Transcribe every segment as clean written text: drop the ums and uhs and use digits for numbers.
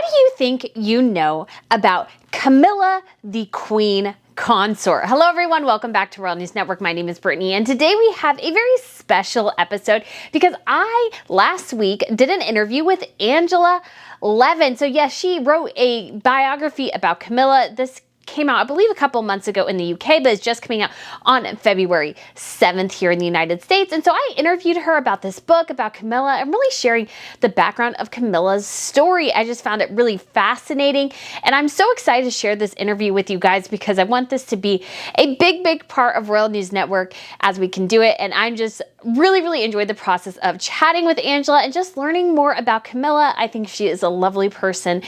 What do you think you know about Camilla, the Queen Consort? Hello, everyone. Welcome back to Royal News Network. My name is Brittany, and today we have a very special episode because I, last week, did an interview with Angela Levin. So yes, she wrote a biography about Camilla. This came out, I believe, a couple months ago in the UK, but it's just coming out on February 7th here in the United States. And so I interviewed her about this book, about Camilla, and really sharing the background of Camilla's story. I just found it really fascinating. And I'm so excited to share this interview with you guys because I want this to be a big part of Royal News Network as we can do it. And I'm just really enjoyed the process of chatting with Angela and just learning more about Camilla. I think she is a lovely person,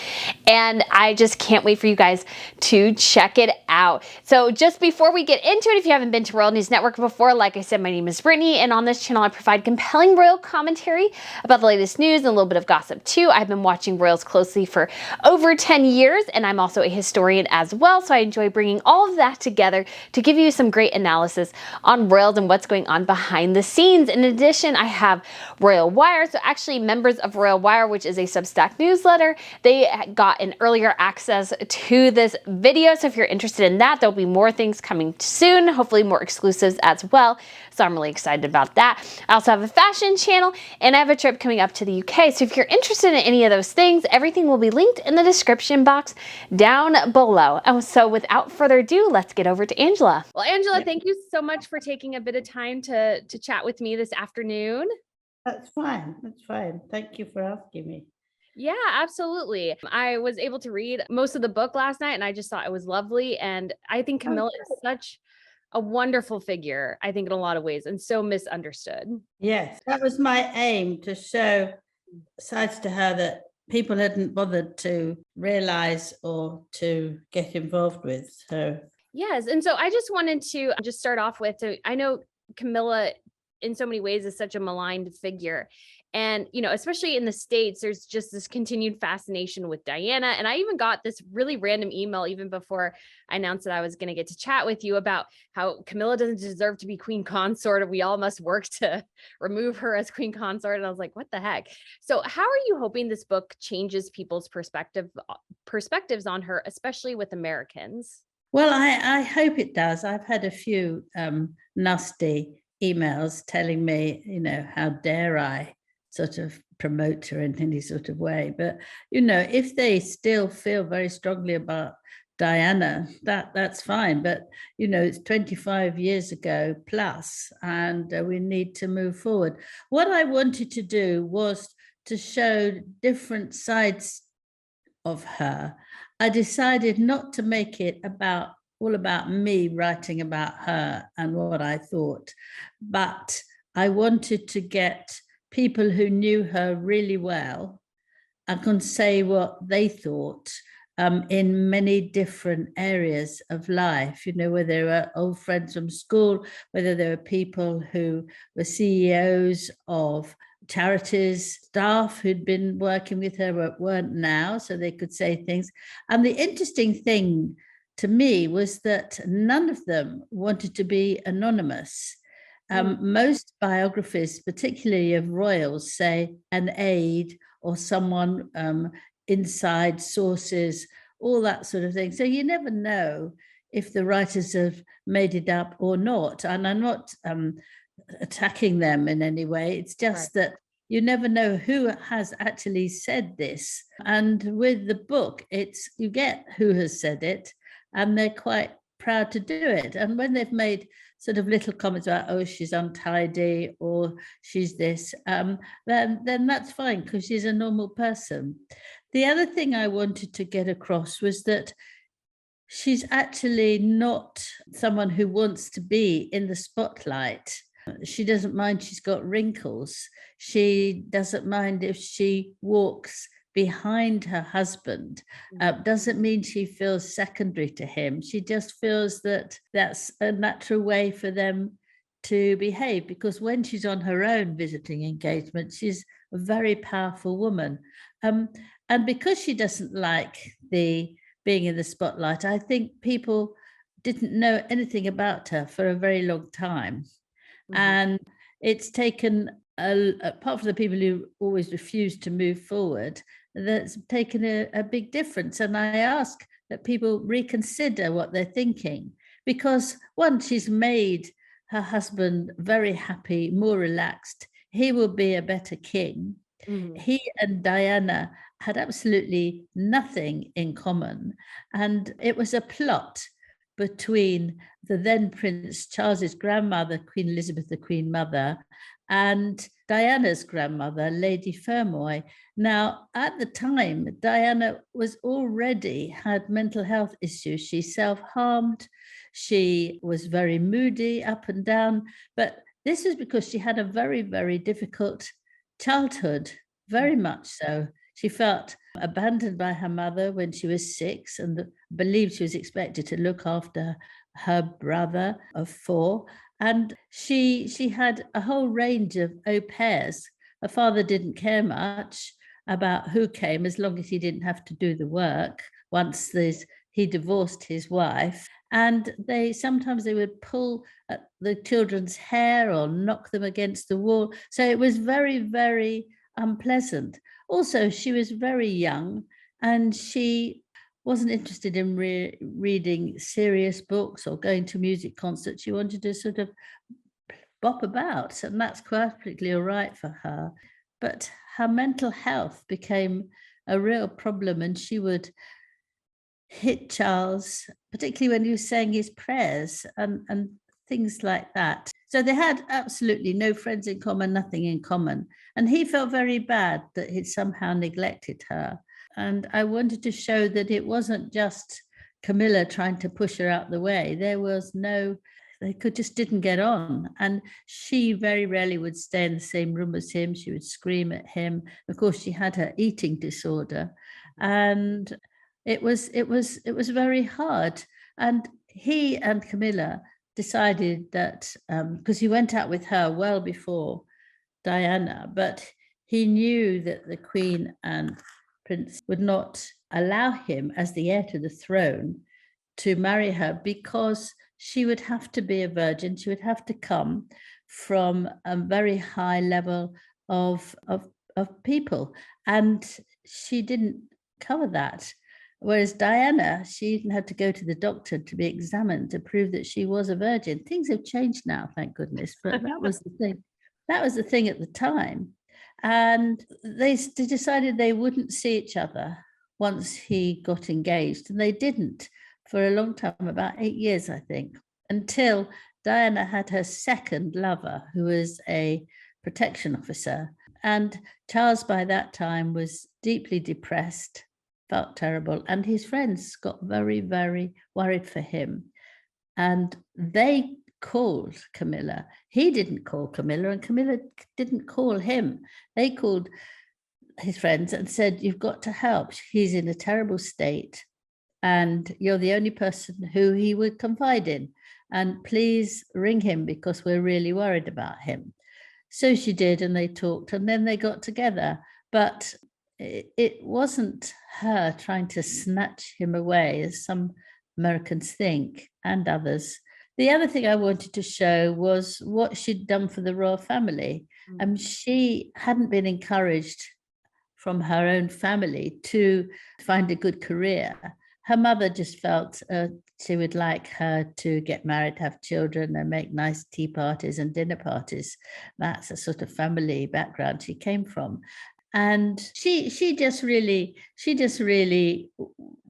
and I just can't wait for you guys to check it out. So just before we get into it, if you haven't been to Royal News Network before, like I said, my name is Brittany, and on this channel I provide compelling royal commentary about the latest news and a little bit of gossip too. I've been watching royals closely for over 10 years, and I'm also a historian as well, so I enjoy bringing all of that together to give you some great analysis on royals and what's going on behind the scenes. In addition, I have Royal Wire. So actually, members of Royal Wire, which is a Substack newsletter, they got an earlier access to this video. So if you're interested in that, there'll be more things coming soon, hopefully more exclusives as well. So I'm really excited about that. I also have a fashion channel, and I have a trip coming up to the UK. So if you're interested in any of those things, everything will be linked in the description box down below. And so without further ado, let's get over to Angela. Well, Angela, thank you so much for taking a bit of time to chat with me this afternoon. That's fine. That's fine. Thank you for asking me. Yeah, absolutely. I was able to read most of the book last night, and I just thought it was lovely. And I think Camilla is such a wonderful figure, I think, in a lot of ways, and so misunderstood. Yes, that was my aim, to show sides to her that people hadn't bothered to realize or to get involved with. So yes. And so I just wanted to just start off with, I know Camilla in so many ways is such a maligned figure. And, you know, especially in the States, there's just this continued fascination with Diana. And I even got this really random email even before I announced that I was going to get to chat with you about how Camilla doesn't deserve to be Queen Consort, and we all must work to remove her as Queen Consort. And I was like, what the heck? So how are you hoping this book changes people's perspectives on her, especially with Americans? well, I hope it does. I've had a few nasty emails telling me, how dare I sort of promote her in any sort of way. But, if they still feel very strongly about Diana, that's fine. But, it's 25 years ago plus, and we need to move forward. What I wanted to do was to show different sides of her. I decided not to make it all about me writing about her and what I thought, but I wanted to get people who knew her really well and can say what they thought in many different areas of life, whether they were old friends from school, whether there were people who were CEOs of charities, staff who'd been working with her but weren't now, so they could say things. And the interesting thing to me was that none of them wanted to be anonymous. Most biographies, particularly of royals, say an aide or someone inside sources, all that sort of thing. So you never know if the writers have made it up or not. And I'm not attacking them in any way. It's just that you never know who has actually said this. And with the book, you get who has said it, and they're quite proud to do it. And when they've made sort of little comments about, oh, she's untidy or she's this, then that's fine because she's a normal person. The other thing I wanted to get across was that she's actually not someone who wants to be in the spotlight. She doesn't mind she's got wrinkles. She doesn't mind if she walks behind her husband. Doesn't mean she feels secondary to him. She just feels that that's a natural way for them to behave, because when she's on her own visiting engagement, she's a very powerful woman. And because she doesn't like the being in the spotlight, I think people didn't know anything about her for a very long time. And it's taken, apart from the people who always refused to move forward, that's taken a big difference. And I ask that people reconsider what they're thinking, because once she's made her husband very happy, more relaxed, he will be a better king. He and Diana had absolutely nothing in common. And it was a plot between the then Prince Charles's grandmother, Queen Elizabeth, the Queen Mother, and Diana's grandmother, Lady Fermoy. Now, at the time, Diana was already had mental health issues. She self-harmed. She was very moody, up and down. But this is because she had a very, very difficult childhood, very much so. She felt abandoned by her mother when she was 6 and believed she was expected to look after her brother of 4. And she had a whole range of au pairs. Her father didn't care much about who came, as long as he didn't have to do the work once he divorced his wife. And sometimes they would pull at the children's hair or knock them against the wall. So it was very, very unpleasant. Also, she was very young and she wasn't interested in reading serious books or going to music concerts. She wanted to sort of bop about, and that's perfectly all right for her. But her mental health became a real problem, and she would hit Charles, particularly when he was saying his prayers and things like that. So they had absolutely no friends in common, nothing in common. And he felt very bad that he'd somehow neglected her. And I wanted to show that it wasn't just Camilla trying to push her out the way. They just didn't get on. And she very rarely would stay in the same room as him. She would scream at him. Of course, she had her eating disorder. And it was very hard. And he and Camilla decided that, because he went out with her well before Diana, but he knew that the Queen and Prince would not allow him, as the heir to the throne, to marry her, because she would have to be a virgin. She would have to come from a very high level of people, and she didn't cover that. Whereas Diana, she even had to go to the doctor to be examined to prove that she was a virgin. Things have changed now, thank goodness, but that was the thing. That was the thing at the time. And they decided they wouldn't see each other once he got engaged. And they didn't for a long time, about 8 years, I think, until Diana had her second lover, who was a protection officer. And Charles, by that time, was deeply depressed, felt terrible, and his friends got very, very worried for him. And they called Camilla. He didn't call Camilla, and Camilla didn't call him. They called his friends and said, "You've got to help. He's in a terrible state, and you're the only person who he would confide in. And please ring him because we're really worried about him." So she did, and they talked, and then they got together. But it wasn't her trying to snatch him away, as some Americans think, and others. The other thing I wanted to show was what she'd done for the royal family. She hadn't been encouraged from her own family to find a good career. Her mother just felt she would like her to get married, have children, and make nice tea parties and dinner parties. That's a sort of family background she came from. And she just really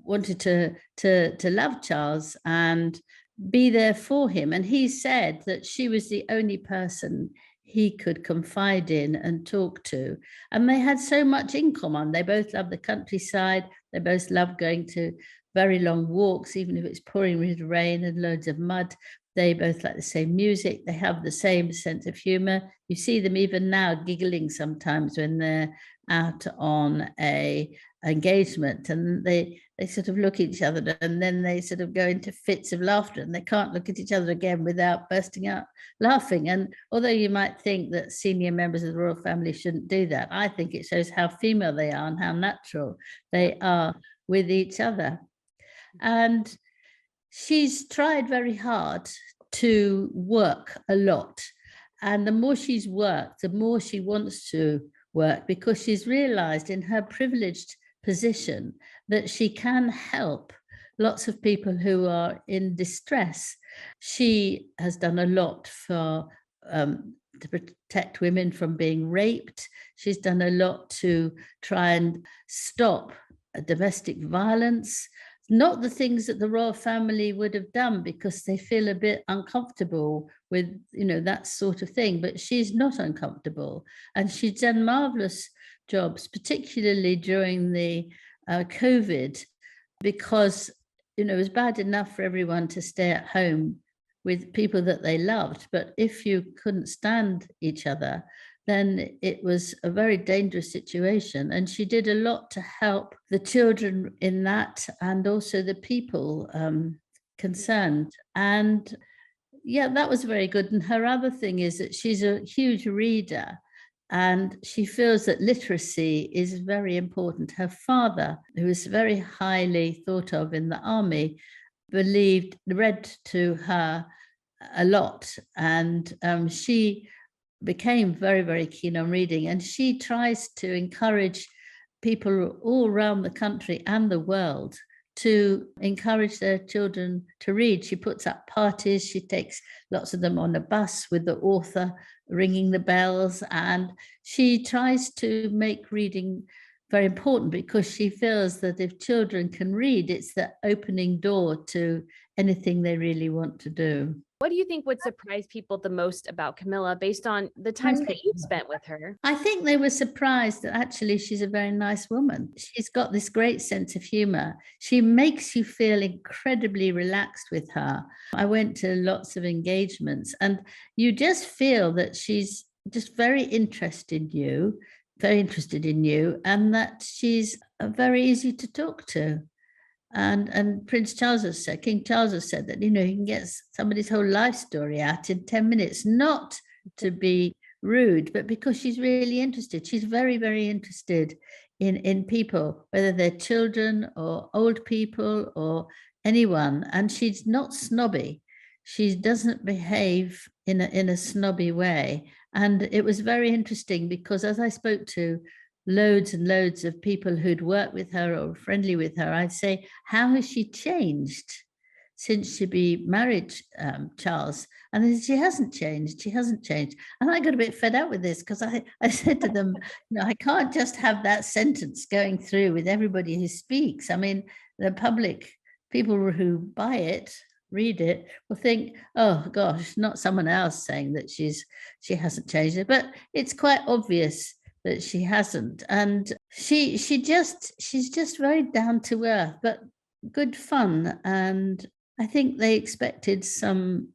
wanted to love Charles and be there for him. And he said that she was the only person he could confide in and talk to. And they had so much in common. They both loved the countryside. They both loved going to very long walks, even if it's pouring with rain and loads of mud. They both like the same music. They have the same sense of humor. You see them even now giggling sometimes when they're out on a engagement, and they sort of look at each other, and then they sort of go into fits of laughter, and they can't look at each other again without bursting out laughing. And although you might think that senior members of the royal family shouldn't do that, I think it shows how female they are and how natural they are with each other. And she's tried very hard to work a lot. And the more she's worked, the more she wants to work because she's realized in her privileged position that she can help lots of people who are in distress. She has done a lot for to protect women from being raped. She's done a lot to try and stop domestic violence. Not the things that the royal family would have done because they feel a bit uncomfortable with, that sort of thing. But she's not uncomfortable. And she's done marvelous jobs, particularly during the COVID, because, it was bad enough for everyone to stay at home with people that they loved. But if you couldn't stand each other, then it was a very dangerous situation. And she did a lot to help the children in that and also the people concerned. And yeah, that was very good. And her other thing is that she's a huge reader and she feels that literacy is very important. Her father, who was very highly thought of in the army, read to her a lot. And she became very, very keen on reading. And she tries to encourage people all around the country and the world to encourage their children to read. She puts up parties. She takes lots of them on a bus with the author ringing the bells. And she tries to make reading very important because she feels that if children can read, it's the opening door to anything they really want to do. What do you think would surprise people the most about Camilla based on the time that you've spent with her? I think they were surprised that actually she's a very nice woman. She's got this great sense of humor. She makes you feel incredibly relaxed with her. I went to lots of engagements and you just feel that she's just very interested in you, and that she's very easy to talk to. And King Charles has said that, he can get somebody's whole life story out in 10 minutes, not to be rude, but because she's really interested. She's very, very interested in people, whether they're children or old people or anyone. And she's not snobby. She doesn't behave in a snobby way. And it was very interesting because as I spoke to loads and loads of people who'd worked with her or friendly with her, I'd say, how has she changed since she married Charles? And they said, she hasn't changed. And I got a bit fed up with this because I said to them, I can't just have that sentence going through with everybody who speaks. I mean, the public, people who buy it, read it, will think, oh gosh, not someone else saying that she hasn't changed it. But it's quite obvious that she hasn't. And she's just very down to earth, but good fun. And I think they expected some,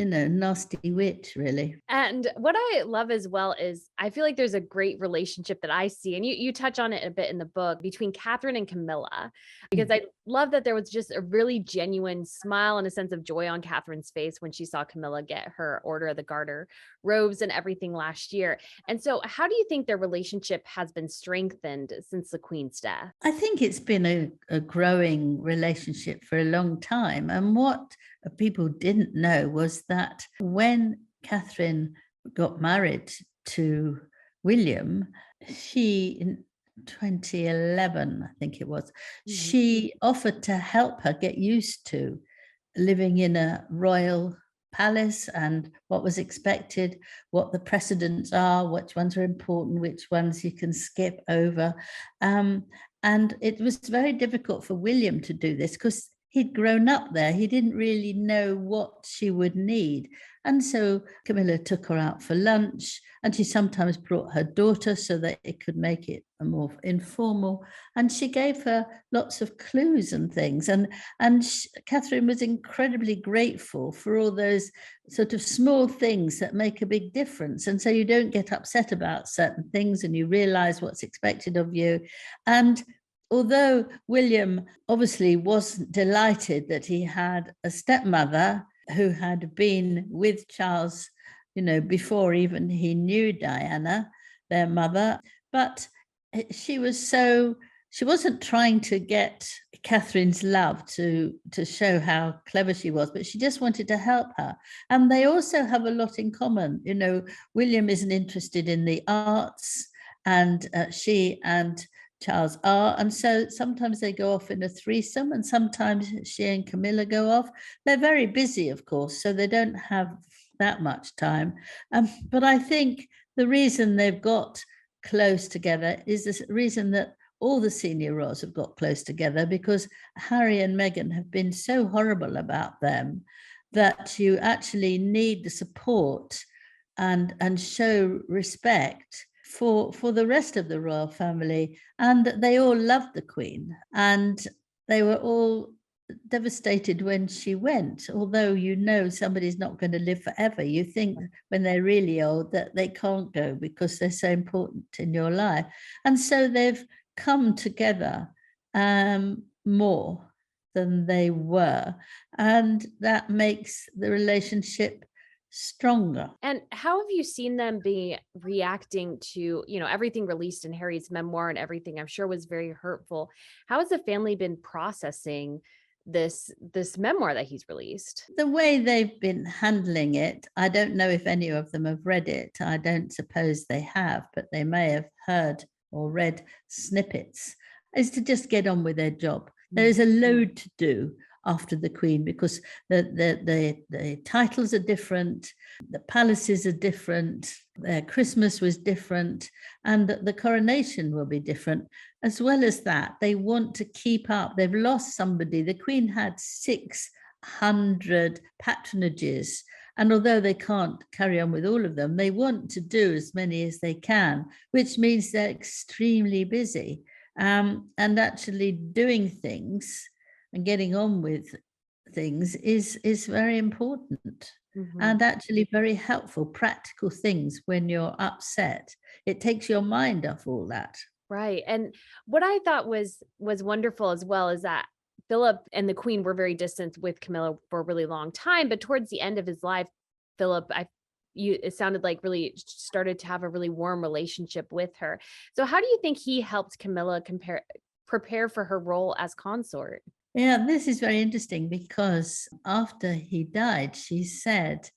nasty wit, really. And what I love as well is I feel like there's a great relationship that I see, and you touch on it a bit in the book, between Catherine and Camilla, because I love that there was just a really genuine smile and a sense of joy on Catherine's face when she saw Camilla get her Order of the Garter robes and everything last year. And so how do you think their relationship has been strengthened since the Queen's death? I think it's been a growing relationship for a long time. And what people didn't know was that when Catherine got married to William, in 2011, I think it was, she offered to help her get used to living in a royal palace and what was expected, what the precedents are, which ones are important, which ones you can skip over. And it was very difficult for William to do this because he'd grown up there. He didn't really know what she would need. And so Camilla took her out for lunch, and she sometimes brought her daughter so that it could make it a more informal. And she gave her lots of clues and things. And Catherine was incredibly grateful for all those sort of small things that make a big difference. And so you don't get upset about certain things and you realize what's expected of you. And although William obviously wasn't delighted that he had a stepmother who had been with Charles, before even he knew Diana, their mother, but she wasn't trying to get Catherine's love to show how clever she was, but she just wanted to help her. And they also have a lot in common. William isn't interested in the arts, and she and Charles are. And so sometimes they go off in a threesome, and sometimes she and Camilla go off. They're very busy, of course, so they don't have that much time. But I think the reason they've got close together is the reason that all the senior royals have got close together, because Harry and Meghan have been so horrible about them that you actually need the support and show respect for the rest of the royal family. And they all loved the Queen, and they were all devastated when she went. Although somebody's not going to live forever, you think when they're really old that they can't go because they're so important in your life. And so they've come together more than they were, and that makes the relationship stronger. And how have you seen them be reacting to, everything released in Harry's memoir, and everything I'm sure was very hurtful? How has the family been processing this memoir that he's released? The way they've been handling it, I don't know if any of them have read it. I don't suppose they have, but they may have heard or read snippets, is to just get on with their job. There is a load to do after the Queen, because the titles are different, the palaces are different, their Christmas was different, and the coronation will be different. As well as that, they want to keep up. They've lost somebody. The Queen had 600 patronages, and although they can't carry on with all of them, they want to do as many as they can, which means they're extremely busy, and actually doing things and getting on with things is very important. And actually very helpful, practical things when you're upset. It takes your mind off all that. Right. And what I thought was wonderful as well is that Philip and the Queen were very distant with Camilla for a really long time, but towards the end of his life, Philip, it sounded like really started to have a really warm relationship with her. So how do you think he helped Camilla prepare for her role as consort? Yeah, this is very interesting, because after he died, she said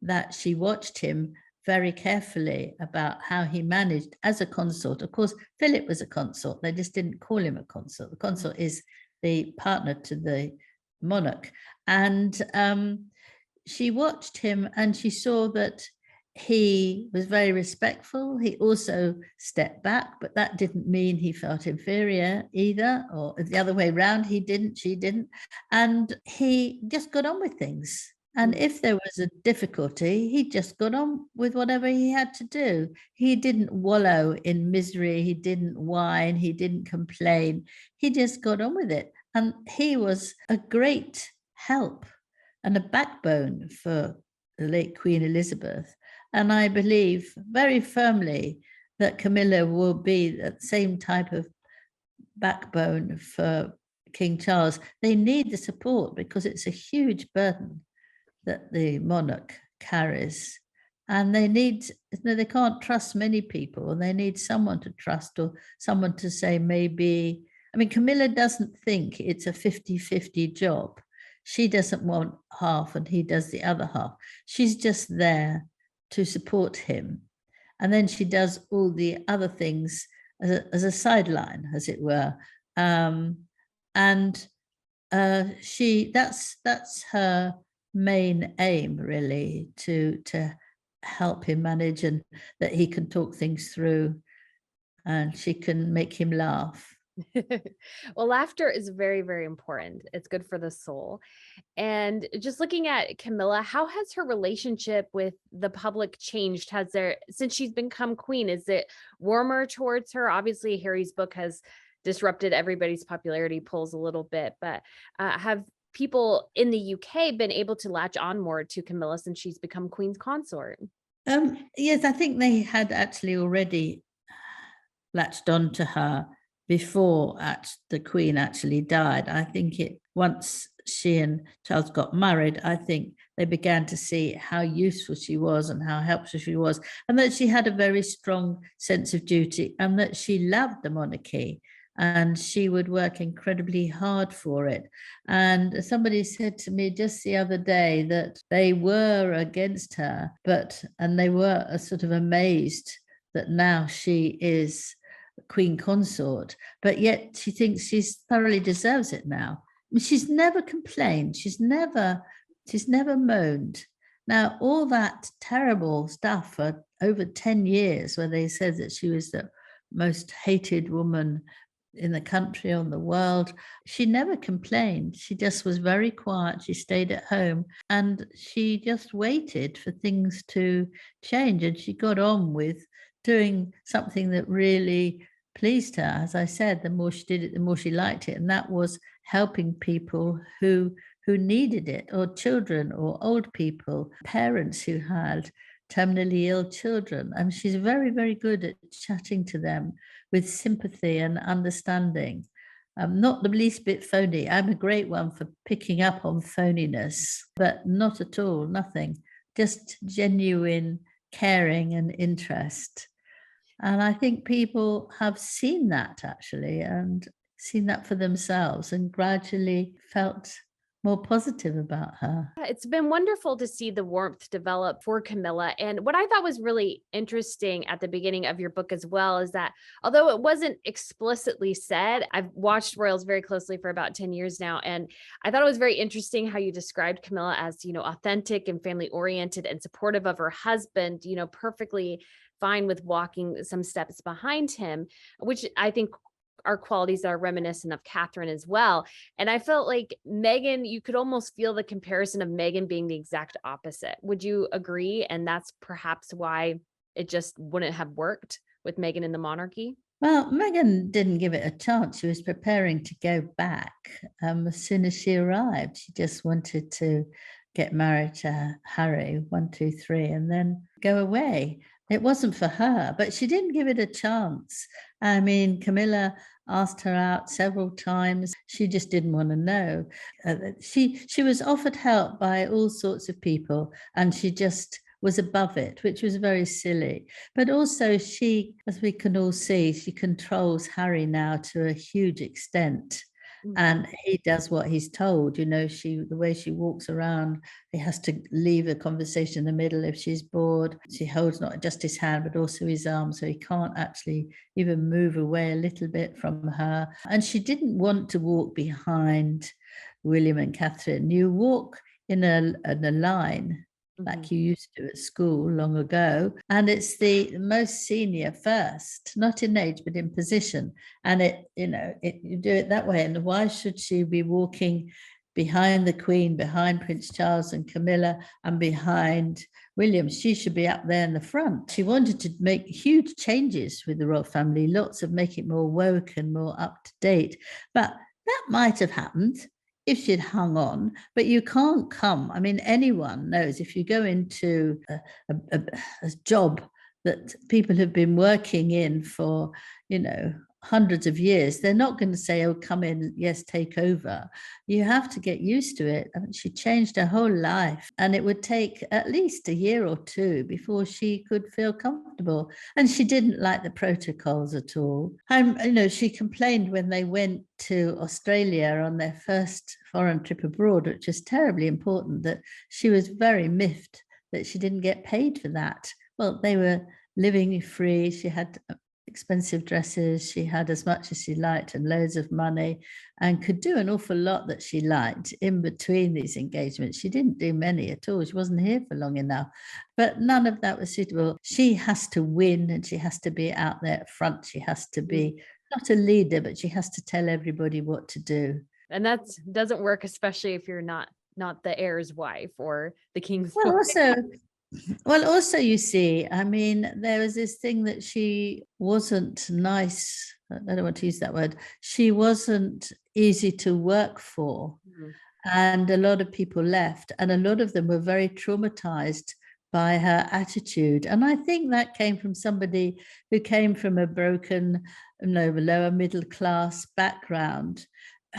that she watched him very carefully about how he managed as a consort. Of course, Philip was a consort. They just didn't call him a consort. The consort is the partner to the monarch. And she watched him, and she saw that he was very respectful. He also stepped back, but that didn't mean he felt inferior either, or the other way around. He didn't, she didn't. And he just got on with things. And if there was a difficulty, he just got on with whatever he had to do. He didn't wallow in misery. He didn't whine. He didn't complain. He just got on with it. And he was a great help and a backbone for the late Queen Elizabeth. And I believe very firmly that Camilla will be the same type of backbone for King Charles. They need the support, because it's a huge burden that the monarch carries. And they can't trust many people, and they need someone to trust, or someone to say maybe. I mean, Camilla doesn't think it's a 50-50 job. She doesn't want half and he does the other half. She's just there to support him. And then she does all the other things as a sideline, as it were. That's her main aim, really, to help him manage, and that he can talk things through, and she can make him laugh. Well, laughter is very, very important. It's good for the soul. And just looking at Camilla, how has her relationship with the public changed? Since she's become queen, is it warmer towards her? Obviously, Harry's book has disrupted everybody's popularity polls a little bit, but have people in the UK been able to latch on more to Camilla since she's become Queen's consort? Yes, I think they had actually already latched on to her before the Queen actually died. I think once she and Charles got married, I think they began to see how useful she was and how helpful she was, and that she had a very strong sense of duty, and that she loved the monarchy, and she would work incredibly hard for it. And somebody said to me just the other day that they were against her, and they were sort of amazed that now she is Queen Consort, but yet she thinks she's thoroughly deserves it now. I mean, she's never complained. She's never moaned. Now, all that terrible stuff for over 10 years, where they said that she was the most hated woman in the country, on the world, she never complained. She just was very quiet. She stayed at home and she just waited for things to change. And she got on with doing something that really pleased her. As I said, the more she did it, the more she liked it. And that was helping people who needed it, or children, or old people, parents who had terminally ill children. And she's very, very good at chatting to them with sympathy and understanding. Not the least bit phony. I'm a great one for picking up on phoniness, but not at all, nothing. Just genuine caring and interest. And I think people have seen that, actually, and seen that for themselves, and gradually felt more positive about her. It's been wonderful to see the warmth develop for Camilla. And what I thought was really interesting at the beginning of your book as well is that although it wasn't explicitly said, I've watched royals very closely for about 10 years now. And I thought it was very interesting how you described Camilla as, authentic and family oriented and supportive of her husband, perfectly fine with walking some steps behind him, which I think are qualities that are reminiscent of Catherine as well. And I felt like Meghan, you could almost feel the comparison of Meghan being the exact opposite. Would you agree? And that's perhaps why it just wouldn't have worked with Meghan in the monarchy? Well, Meghan didn't give it a chance. She was preparing to go back as soon as she arrived. She just wanted to get married to Harry, 1, 2, 3, and then go away. It wasn't for her, but she didn't give it a chance. I mean, Camilla asked her out several times. She just didn't want to know. She was offered help by all sorts of people, and she just was above it, which was very silly. But also she, as we can all see, she controls Harry now to a huge extent. And he does what he's told. The way she walks around, he has to leave a conversation in the middle if she's bored. She holds not just his hand, but also his arm, so he can't actually even move away a little bit from her. And she didn't want to walk behind William and Catherine. You walk in a line, like you used to at school long ago. And it's the most senior first, not in age, but in position. And you do it that way. And why should she be walking behind the Queen, behind Prince Charles and Camilla, and behind William? She should be up there in the front. She wanted to make huge changes with the royal family, lots of make it more woke and more up to date. But that might have happened if she'd hung on, but you can't come. I mean, anyone knows if you go into a job that people have been working in for, hundreds of years, they're not going to say, oh, come in, yes, take over. You have to get used to it. I mean, she changed her whole life, and it would take at least a year or two before she could feel comfortable. And she didn't like the protocols at all. She complained when they went to Australia on their first foreign trip abroad, which was terribly important, that she was very miffed that she didn't get paid for that. Well, they were living free. She had expensive dresses, she had as much as she liked and loads of money, and could do an awful lot that she liked in between these engagements. She didn't do many at all. She wasn't here for long enough, but none of that was suitable. She has to win, and she has to be out there at front. She has to be not a leader, but she has to tell everybody what to do. And that doesn't work, especially if you're not the heir's wife or the king's well wife. Also, you see, I mean, there was this thing that she wasn't nice. I don't want to use that word. She wasn't easy to work for. And a lot of people left, and a lot of them were very traumatized by her attitude. And I think that came from somebody who came from a broken, lower middle class background,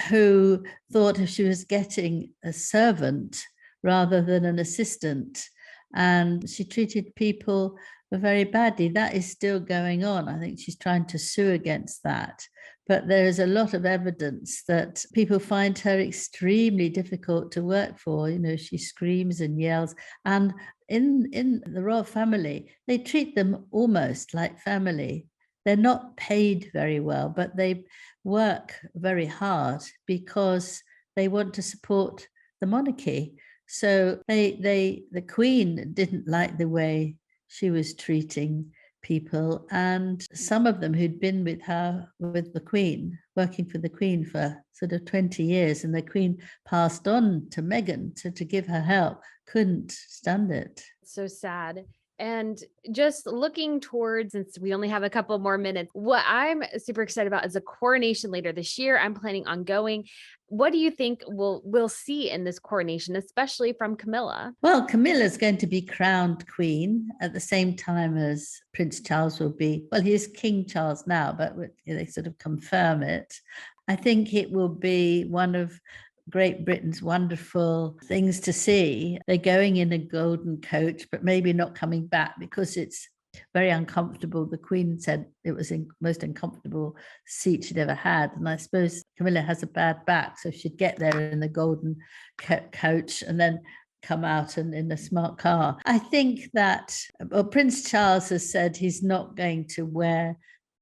who thought if she was getting a servant rather than an assistant, and she treated people very badly. That is still going on. I think she's trying to sue against that. but there is a lot of evidence that people find her extremely difficult to work for. She screams and yells. And in the royal family, they treat them almost like family. They're not paid very well, but they work very hard because they want to support the monarchy. So the Queen didn't like the way she was treating people, and some of them who'd been with the Queen, working for the Queen for sort of 20 years, and the Queen passed on to Meghan to give her help, couldn't stand it. So sad. And just looking towards, since we only have a couple more minutes, what I'm super excited about is a coronation later this year. I'm planning on going. What do you think we'll see in this coronation, especially from Camilla? Well, Camilla's going to be crowned queen at the same time as Prince Charles will be. Well, he is King Charles now, but they sort of confirm it. I think it will be one of Great Britain's wonderful things to see. They're going in a golden coach, but maybe not coming back because it's very uncomfortable. The Queen said it was the most uncomfortable seat she'd ever had. And I suppose Camilla has a bad back, so she'd get there in the golden coach and then come out and in a smart car. I think that Prince Charles has said he's not going to wear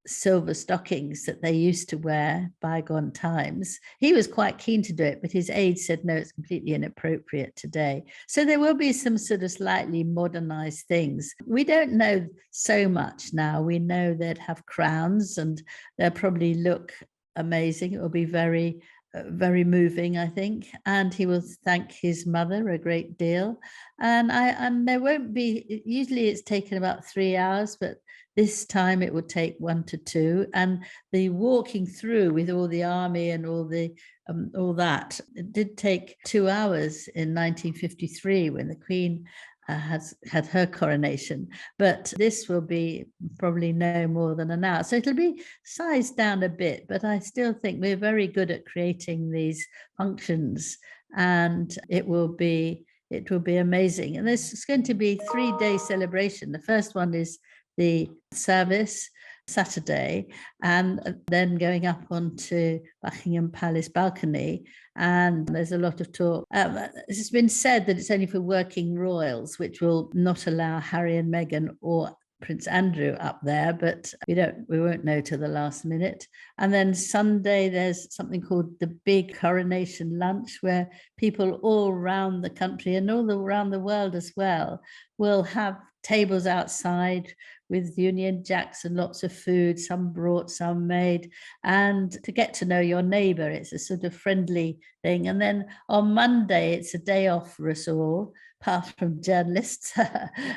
silver stockings that they used to wear bygone times. He was quite keen to do it, but his aide said no, it's completely inappropriate today. So there will be some sort of slightly modernized things. We don't know so much now. We know they'd have crowns and they'll probably look amazing. It will be very moving, I think, and he will thank his mother a great deal. And there won't be, usually it's taken about 3 hours, but this time it would take 1 to 2. And the walking through with all the army and all that, it did take 2 hours in 1953 when the Queen had her coronation, but this will be probably no more than an hour. So it'll be sized down a bit, but I still think we're very good at creating these functions, and it will be amazing. And there's going to be 3-day celebration. The first one is the service Saturday, and then going up onto Buckingham Palace balcony. And there's a lot of talk. It's been said that it's only for working royals, which will not allow Harry and Meghan or Prince Andrew up there, but we won't know till the last minute. And then Sunday, there's something called the big coronation lunch, where people all around the country and all around the world as well will have tables outside with Union Jacks and lots of food, some brought, some made, and to get to know your neighbour. It's a sort of friendly thing. And then on Monday, it's a day off for us all, apart from journalists.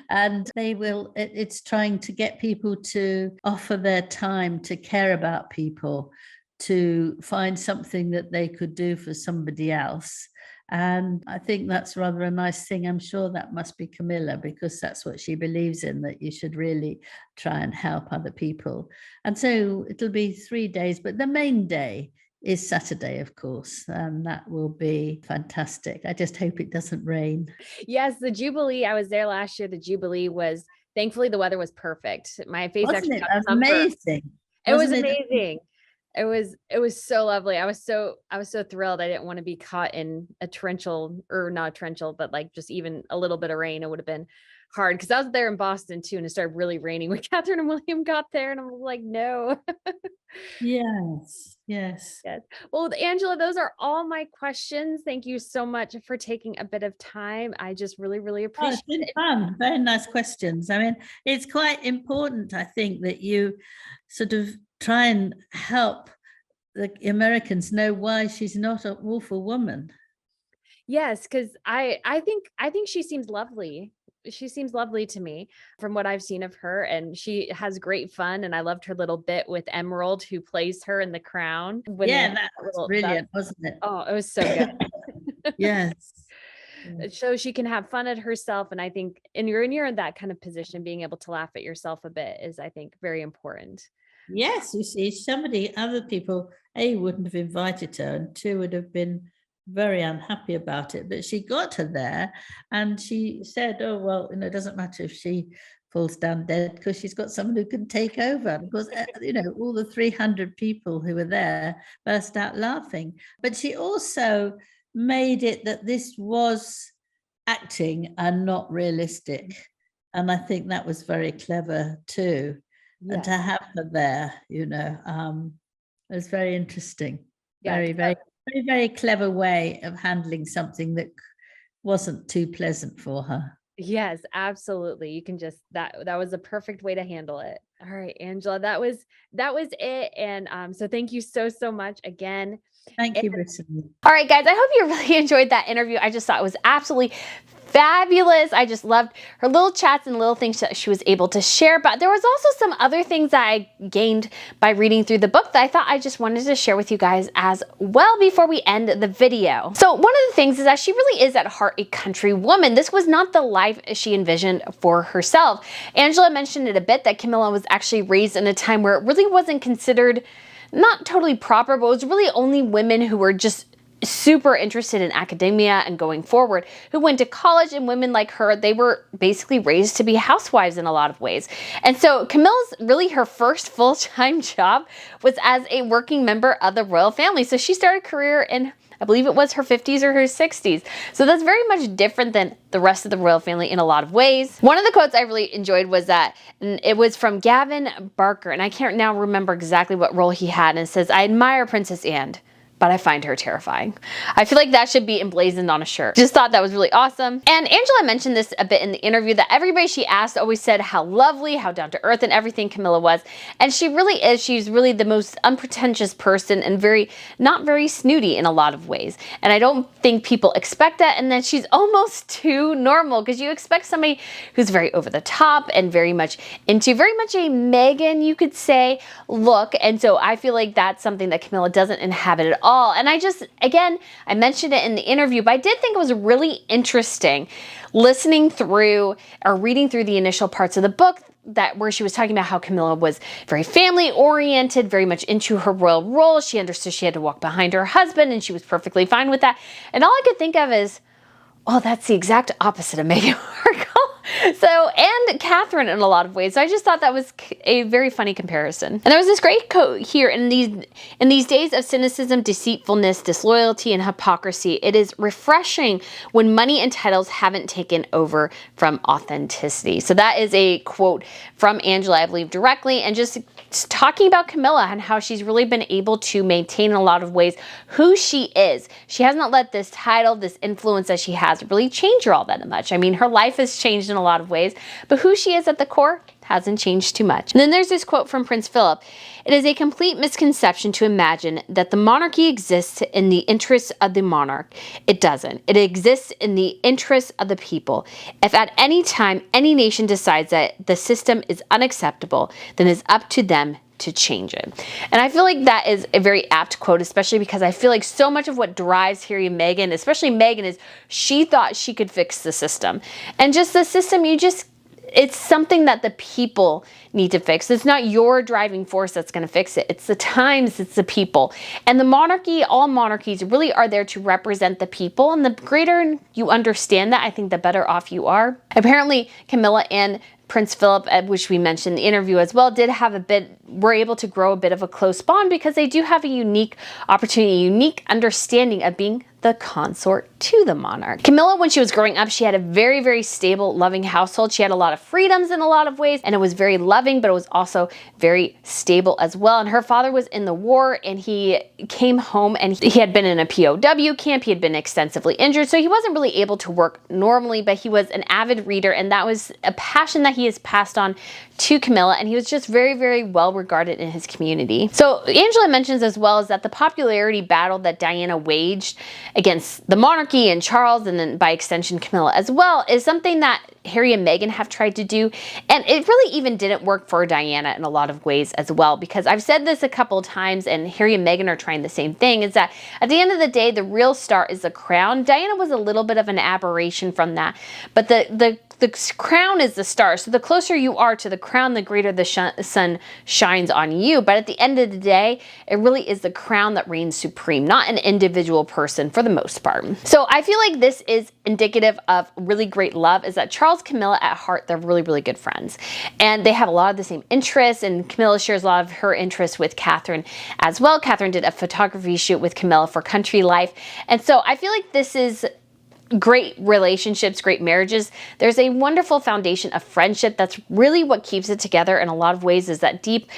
And it's trying to get people to offer their time to care about people, to find something that they could do for somebody else. And I think that's rather a nice thing. I'm sure that must be Camilla, because that's what she believes in, that you should really try and help other people. And so it'll be 3 days, but the main day is Saturday, of course, and that will be fantastic. I just hope it doesn't rain. Yes, the Jubilee, I was there last year. The Jubilee was, thankfully the weather was perfect. My face Wasn't actually it got amazing? It was amazing. It was so lovely. I was so thrilled. I didn't want to be caught in a torrential, or not a torrential, but like just even a little bit of rain. It would have been hard, because I was there in Boston too, and it started really raining when Catherine and William got there, and I'm like, no. Yes. Yes. Well, Angela, those are all my questions. Thank you so much for taking a bit of time. I just really, really appreciate it. It's been fun. Very nice questions. I mean, it's quite important, I think, that you sort of try and help the Americans know why she's not an awful woman. Yes, because I think she seems lovely. She seems lovely to me from what I've seen of her, and she has great fun. And I loved her little bit with Emerald, who plays her in The Crown. Yeah, that was brilliant, wasn't it? Oh, it was so good. Yes. It shows she can have fun at herself. And I think, and you're in that kind of position, being able to laugh at yourself a bit is, I think, very important. Yes, you see, other people, A, wouldn't have invited her, and 2, would have been very unhappy about it. But she got her there, and she said, oh, well, it doesn't matter if she falls down dead because she's got someone who can take over. And of course, all the 300 people who were there burst out laughing. But she also made it that this was acting and not realistic. And I think that was very clever too. Yeah. And to have her there, it was very interesting. Yeah. Very clever way of handling something that wasn't too pleasant for her. Yes, absolutely. You can just that was a perfect way to handle it. All right, Angela, that was it. And so thank you so much again. Thank you, Brittany. All right, guys, I hope you really enjoyed that interview. I just thought it was absolutely fabulous. I just loved her little chats and little things that she was able to share. But there was also some other things that I gained by reading through the book that I thought I just wanted to share with you guys as well before we end the video. So one of the things is that she really is at heart a country woman. This was not the life she envisioned for herself. Angela mentioned it a bit that Camilla was actually raised in a time where it really wasn't considered not totally proper, but it was really only women who were just super interested in academia and going forward who went to college, and women like her, they were basically raised to be housewives in a lot of ways. And so Camilla's really her first full-time job was as a working member of the royal family. So she started a career in, I believe it was her 50s or her 60s. So that's very much different than the rest of the royal family in a lot of ways. One of the quotes I really enjoyed was that, and it was from Gavin Barker, and I can't now remember exactly what role he had, and it says, "I admire Princess Anne, but I find her terrifying." I feel like that should be emblazoned on a shirt. Just thought that was really awesome. And Angela mentioned this a bit in the interview, that everybody she asked always said how lovely, how down to earth and everything Camilla was. And she really is. She's really the most unpretentious person and not very snooty in a lot of ways. And I don't think people expect that. And then she's almost too normal, because you expect somebody who's very over the top and very much a Meghan, you could say, look. And so I feel like that's something that Camilla doesn't inhabit at all. And I mentioned it in the interview, but I did think it was really interesting listening through or reading through the initial parts of the book where she was talking about how Camilla was very family oriented, very much into her royal role. She understood she had to walk behind her husband, and she was perfectly fine with that. And all I could think of is, oh, that's the exact opposite of Meghan Markle. And Catherine in a lot of ways. So I just thought that was a very funny comparison. And there was this great quote here: in these days of cynicism, deceitfulness, disloyalty, and hypocrisy, it is refreshing when money and titles haven't taken over from authenticity. So that is a quote from Angela, I believe, directly, and just talking about Camilla and how she's really been able to maintain in a lot of ways who she is. She has not let this title, this influence that she has, really change her all that much. I mean, her life has changed in a lot of ways, but who she is at the core hasn't changed too much. And then there's this quote from Prince Philip: "It is a complete misconception to imagine that the monarchy exists in the interests of the monarch. It doesn't. It exists in the interests of the people. If at any time any nation decides that the system is unacceptable, then it's up to them to change it." And I feel like that is a very apt quote, especially because I feel like so much of what drives Harry and Meghan, especially Meghan, is she thought she could fix the system. And just the system, it's something that the people need to fix. It's not your driving force that's going to fix it. It's the times, it's the people. And the monarchy, all monarchies really are there to represent the people. And the greater you understand that, I think the better off you are. Apparently, Camilla and Prince Philip, which we mentioned in the interview as well, were able to grow a bit of a close bond, because they do have a unique opportunity, a unique understanding of being the consort to the monarch. Camilla, when she was growing up, she had a very, very stable, loving household. She had a lot of freedoms in a lot of ways, and it was very loving, but it was also very stable as well. And her father was in the war, and he came home, and he had been in a POW camp. He had been extensively injured, so he wasn't really able to work normally, but he was an avid reader, and that was a passion that he has passed on to Camilla, and he was just very, very well regarded in his community. So Angela mentions as well is that the popularity battle that Diana waged against the monarchy and Charles, and then by extension Camilla as well, is something that Harry and Meghan have tried to do. And it really even didn't work for Diana in a lot of ways as well, because I've said this a couple of times, and Harry and Meghan are trying the same thing, is that at the end of the day, the real star is the crown. Diana was a little bit of an aberration from that, but the crown is the star. So the closer you are to the crown, the greater the sun shines on you. But at the end of the day, it really is the crown that reigns supreme, not an individual person for the most part. So I feel like this is indicative of really great love, is that Charles Charles, Camilla at heart, they're really, really good friends. And they have a lot of the same interests, and Camilla shares a lot of her interests with Catherine as well. Catherine did a photography shoot with Camilla for Country Life. And so I feel like this is great relationships, great marriages. There's a wonderful foundation of friendship. That's really what keeps it together in a lot of ways, is that deep,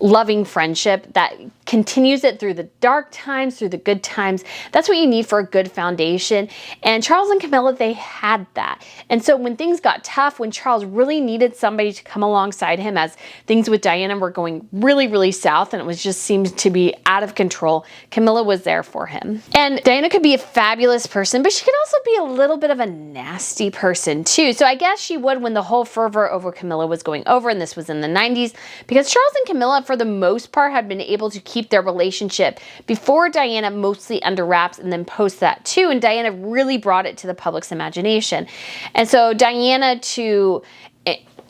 loving friendship that continues it through the dark times, through the good times. That's what you need for a good foundation. And Charles and Camilla, they had that. And so when things got tough, when Charles really needed somebody to come alongside him as things with Diana were going really, really south and it was just seemed to be out of control, Camilla was there for him. And Diana could be a fabulous person, but she could also be a little bit of a nasty person too. So I guess she would when the whole fervor over Camilla was going over, and this was in the 90s, because Charles and Camilla, for the most part, had been able to keep their relationship before Diana mostly under wraps, and then post that too. And Diana really brought it to the public's imagination. And so Diana, to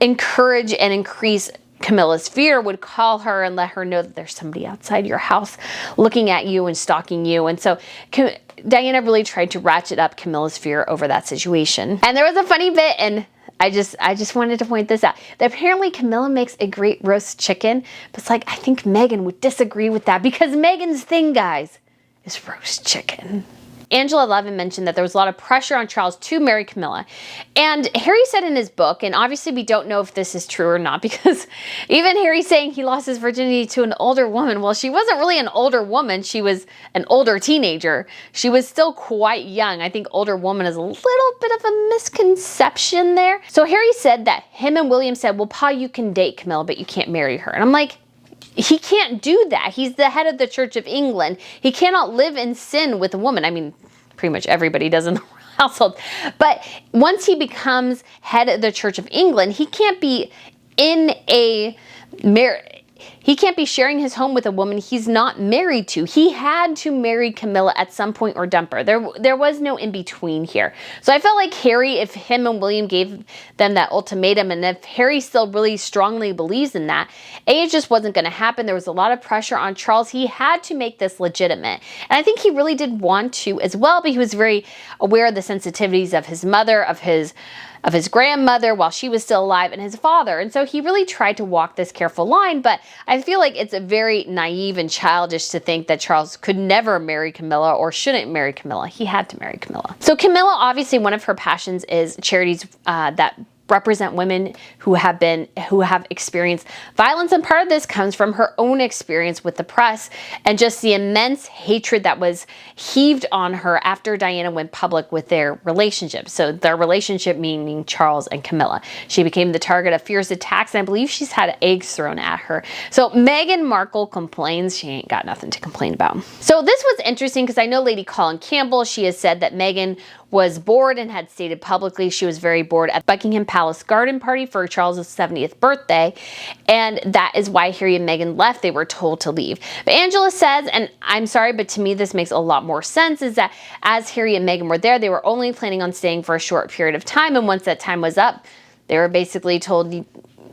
encourage and increase Camilla's fear, would call her and let her know that there's somebody outside your house looking at you and stalking you. And so Diana really tried to ratchet up Camilla's fear over that situation. And there was a funny bit, and I just wanted to point this out, that apparently Camilla makes a great roast chicken, but it's like, I think Meghan would disagree with that, because Meghan's thing, guys, is roast chicken. Angela Levin mentioned that there was a lot of pressure on Charles to marry Camilla. And Harry said in his book, and obviously we don't know if this is true or not, because even Harry saying he lost his virginity to an older woman, well, she wasn't really an older woman. She was an older teenager. She was still quite young. I think older woman is a little bit of a misconception there. So Harry said that him and William said, well, Pa, you can date Camilla, but you can't marry her. And I'm like, he can't do that. He's the head of the Church of England. He cannot live in sin with a woman. I mean, pretty much everybody does in the household. But once he becomes head of the Church of England, he can't be in a marriage. He can't be sharing his home with a woman he's not married to. He had to marry Camilla at some point or dump her. There was no in between here. So I felt like Harry, if him and William gave them that ultimatum, and if Harry still really strongly believes in that, it just wasn't going to happen. There was a lot of pressure on Charles. He had to make this legitimate. And I think he really did want to as well, but he was very aware of the sensitivities of his mother, of his grandmother while she was still alive, and his father. And so he really tried to walk this careful line, but I feel like it's a very naive and childish to think that Charles could never marry Camilla or shouldn't marry Camilla. He had to marry Camilla. So Camilla, obviously one of her passions is charities that represent women who have experienced violence, and part of this comes from her own experience with the press and just the immense hatred that was heaved on her after Diana went public with their relationship. So their relationship meaning Charles and Camilla. She became the target of fierce attacks, and I believe she's had eggs thrown at her. So Meghan Markle complains. She ain't got nothing to complain about. So this was interesting because I know Lady Colin Campbell, she has said that Meghan was bored and had stated publicly she was very bored at Buckingham Palace garden party for Charles' 70th birthday, and that is why Harry and Meghan left. They were told to leave. But Angela says, and I'm sorry, but to me this makes a lot more sense, is that as Harry and Meghan were there, they were only planning on staying for a short period of time, and once that time was up, they were basically told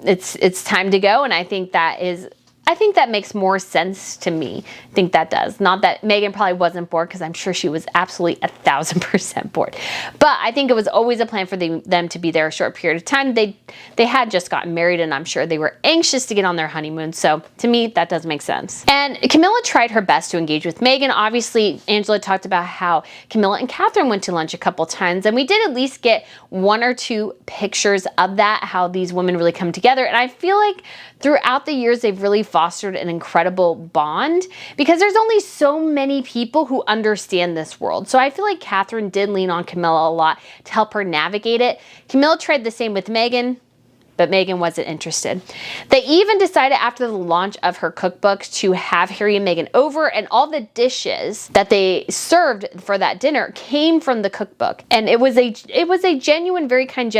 it's time to go. And I think that makes more sense to me. I think that does. Not that Meghan probably wasn't bored, because I'm sure she was absolutely 1,000% bored. But I think it was always a plan for them to be there a short period of time. They had just gotten married, and I'm sure they were anxious to get on their honeymoon. So to me, that does make sense. And Camilla tried her best to engage with Meghan. Obviously, Angela talked about how Camilla and Catherine went to lunch a couple times, and we did at least get 1 or 2 pictures of that, how these women really come together. And I feel like throughout the years, they've really fostered an incredible bond, because there's only so many people who understand this world. So I feel like Catherine did lean on Camilla a lot to help her navigate it. Camilla tried the same with Meghan, but Meghan wasn't interested. They even decided after the launch of her cookbook to have Harry and Meghan over, and all the dishes that they served for that dinner came from the cookbook. And it was a genuine, very kind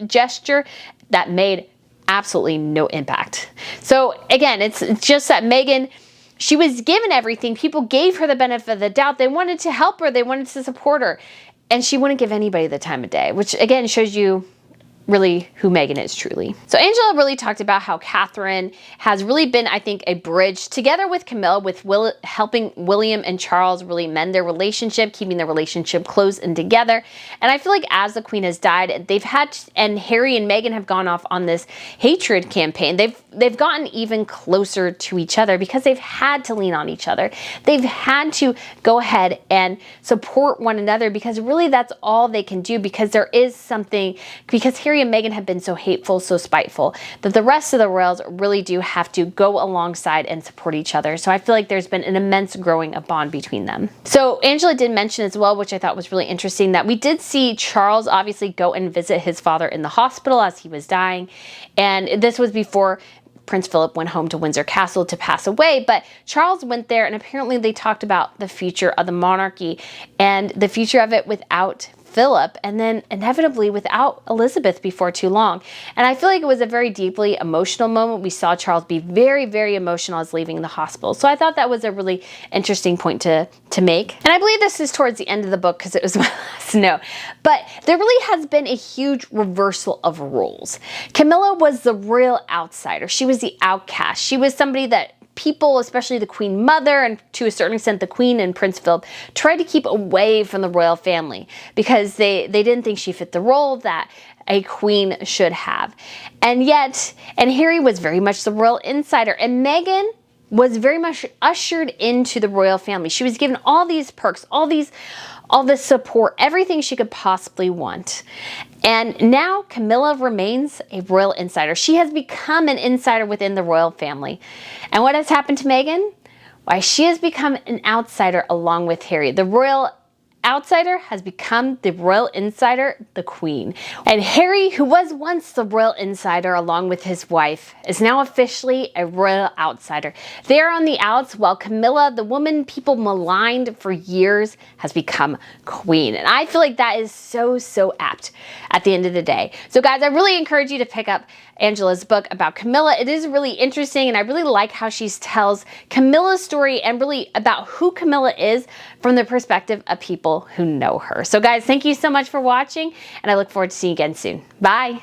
gesture that made absolutely no impact. So again, it's just that Meghan, she was given everything. People gave her the benefit of the doubt. They wanted to help her. They wanted to support her. And she wouldn't give anybody the time of day, which again shows you really who Meghan is truly. So Angela really talked about how Catherine has really been, I think, a bridge together with Camilla, with helping William and Charles really mend their relationship, keeping their relationship close and together. And I feel like as the Queen has died, and Harry and Meghan have gone off on this hatred campaign. They've gotten even closer to each other because they've had to lean on each other. They've had to go ahead and support one another because really that's all they can do, because there is something, because Harry and Meghan have been so hateful, so spiteful, that the rest of the royals really do have to go alongside and support each other. So I feel like there's been an immense growing of bond between them. So Angela did mention as well, which I thought was really interesting, that we did see Charles obviously go and visit his father in the hospital as he was dying. And this was before Prince Philip went home to Windsor Castle to pass away, but Charles went there, and apparently they talked about the future of the monarchy and the future of it without Philip, and then inevitably without Elizabeth before too long. And I feel like it was a very deeply emotional moment. We saw Charles be very, very emotional as leaving the hospital. So I thought that was a really interesting point to make. And I believe this is towards the end of the book because it was my last note. But there really has been a huge reversal of roles. Camilla was the real outsider. She was the outcast. She was somebody that people, especially the Queen Mother and to a certain extent the Queen and Prince Philip, tried to keep away from the royal family because they didn't think she fit the role that a queen should have. And Harry was very much the royal insider, and Meghan was very much ushered into the royal family. She was given all these perks, all this support, everything she could possibly want. And now Camilla remains a royal insider. She has become an insider within the royal family. And what has happened to Meghan? Why, she has become an outsider along with Harry. The royal outsider has become the royal insider, the Queen. And Harry, who was once the royal insider along with his wife, is now officially a royal outsider. They are on the outs, while Camilla, the woman people maligned for years, has become queen. And I feel like that is so, so apt at the end of the day. So guys, I really encourage you to pick up Angela's book about Camilla. It is really interesting, and I really like how she tells Camilla's story and really about who Camilla is from the perspective of people who know her. So guys, thank you so much for watching, and I look forward to seeing you again soon. Bye.